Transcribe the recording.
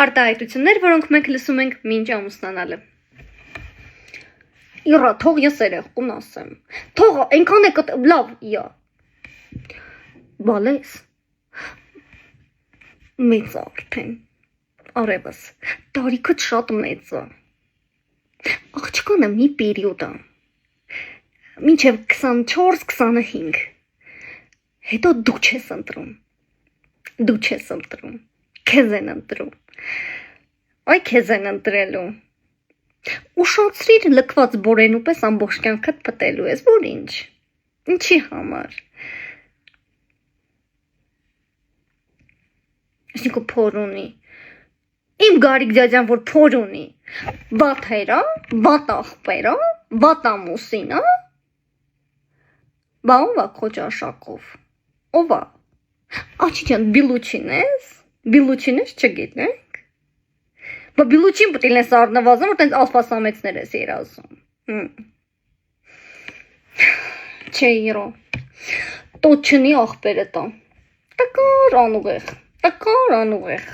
Արտահայտություններ, որոնք մենք լսում ենք մինչ ամուսնանալը։ Իրա, թող ես երեխուն ասեմ։ Թող այնքան է լավ, իա։ Բալես։ Մեծ արդեն։ Արևս, տարիքդ շատ մեծ է։ Աղջկանը մի պերիոդ է։ Մինչև 24-25։ Հետո դու չես ընտրում։ Քեզ են ընտրում։ Այ քեզ են ընտրելու։ Ուշացրիր լքված բորենու պես ամբողջ կյանքդ փտելու ես, որ ինչ։ Ինչի համար։ Այսինքն փոր ունի։ Իմ Գարիկ ջաջան, որ փոր ունի։ Վատ հերա, վատ աղբերա, վատ ամուսինա։ Բա ով է քո ճաշակով։ Ով է։ Աչի ջան, բիլուչին ես։ Բիլուչին ես չգիտենք։ Բա բիլուչին պետք է լինես առնվազն, որ տենց ալֆասամեցներ ես երազում։ Չէ, իրո։ Տոտ չնի աղբերը տա։ Տկար անուղեղ։